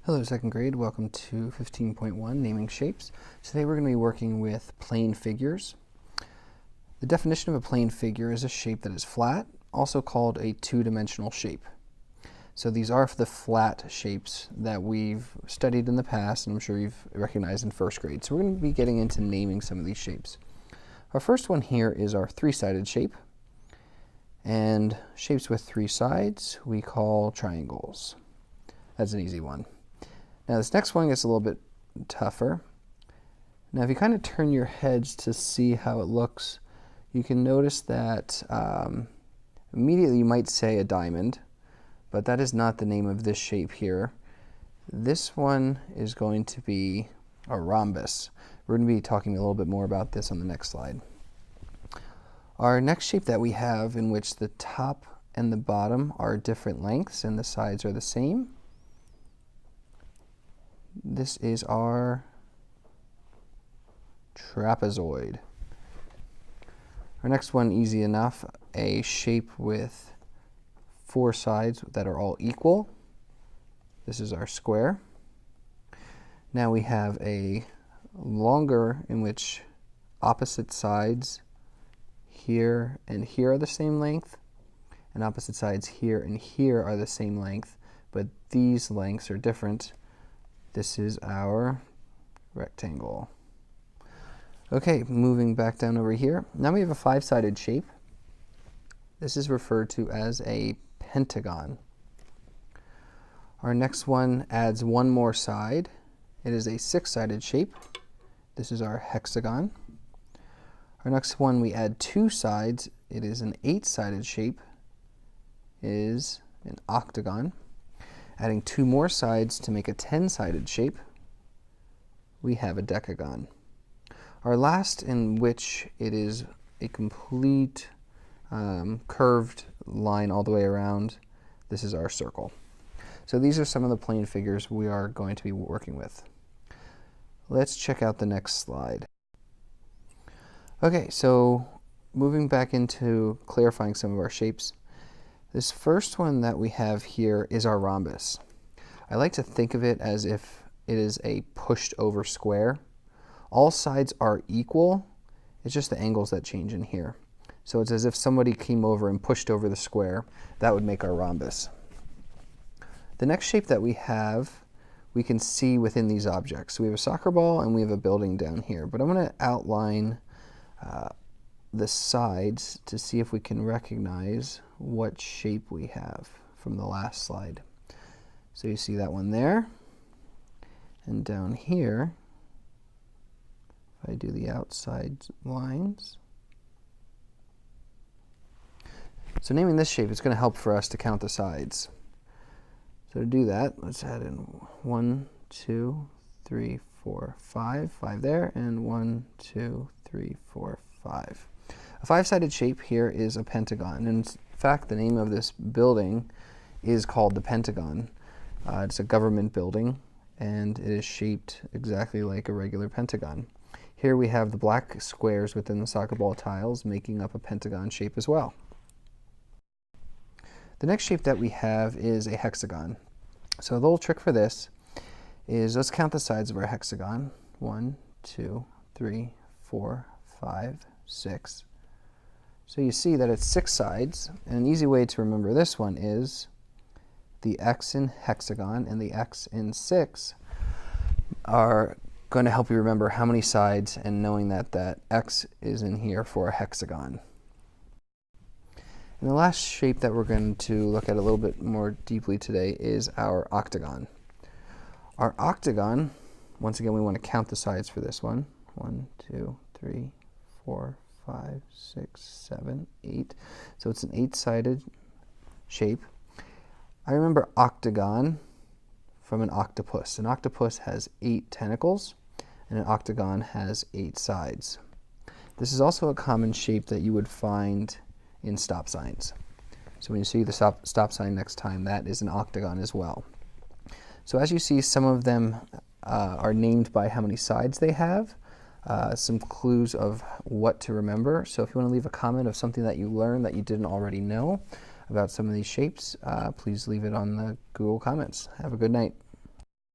Hello second grade, welcome to 15.1 Naming Shapes. Today we're going to be working with plane figures. The definition of a plane figure is a shape that is flat, also called a two-dimensional shape. So these are the flat shapes that we've studied in the past and I'm sure you've recognized in first grade. So we're going to be getting into naming some of these shapes. Our first one here is our three-sided shape, and shapes with three sides we call triangles. That's an easy one. Now this next one gets a little bit tougher. Now if you kind of turn your heads to see how it looks, you can notice that immediately you might say a diamond, but that is not the name of this shape here. This one is going to be a rhombus. We're going to be talking a little bit more about this on the next slide. Our next shape that we have, in which the top and the bottom are different lengths and the sides are the same, this is our trapezoid. Our next one, easy enough, a shape with four sides that are all equal. This is our square. Now we have a longer in which opposite sides here and here are the same length, and opposite sides here and here are the same length, but these lengths are different. This is our rectangle. Okay, moving back down over here. Now we have a five-sided shape. This is referred to as a pentagon. Our next one adds one more side. It is a six-sided shape. This is our hexagon. Our next one, we add two sides. It is an eight-sided shape. It is an octagon. Adding two more sides to make a 10-sided shape, we have a decagon. Our last, in which it is a complete curved line all the way around, this is our circle. So these are some of the plane figures we are going to be working with. Let's check out the next slide. Okay, so moving back into clarifying some of our shapes. This first one that we have here is our rhombus. I like to think of it as if it is a pushed over square. All sides are equal, it's just the angles that change in here. So it's as if somebody came over and pushed over the square. That would make our rhombus. The next shape that we have, we can see within these objects. So we have a soccer ball and we have a building down here, but I'm going to outline the sides to see if we can recognize what shape we have from the last slide. So you see that one there, and down here, if I do the outside lines. So naming this shape is going to help for us to count the sides. So to do that, let's add in 1, 2, 3, 4, 5, 5 there, and 1, 2, 3, 4, 5. A five-sided shape here is a pentagon. In fact, the name of this building is called the Pentagon. It's a government building, and it is shaped exactly like a regular pentagon. Here we have the black squares within the soccer ball tiles making up a pentagon shape as well. The next shape that we have is a hexagon. So the little trick for this is, let's count the sides of our hexagon. 1, 2, 3, 4, 5, 6. So you see that it's 6 sides, and an easy way to remember this one is the X in hexagon and the X in 6 are going to help you remember how many sides, and knowing that that X is in here for a hexagon. And the last shape that we're going to look at a little bit more deeply today is our octagon. Our octagon, once again, we want to count the sides for this one. 1, 2, 3, 4, 5, 6, 7, 8. So it's an 8-sided shape. I remember octagon from an octopus. An octopus has 8 tentacles, and an octagon has 8 sides. This is also a common shape that you would find in stop signs. So when you see the stop sign next time, that is an octagon as well. So as you see, some of them are named by how many sides they have. Some clues of what to remember. So if you want to leave a comment of something that you learned that you didn't already know about some of these shapes, please leave it on the Google comments. Have a good night.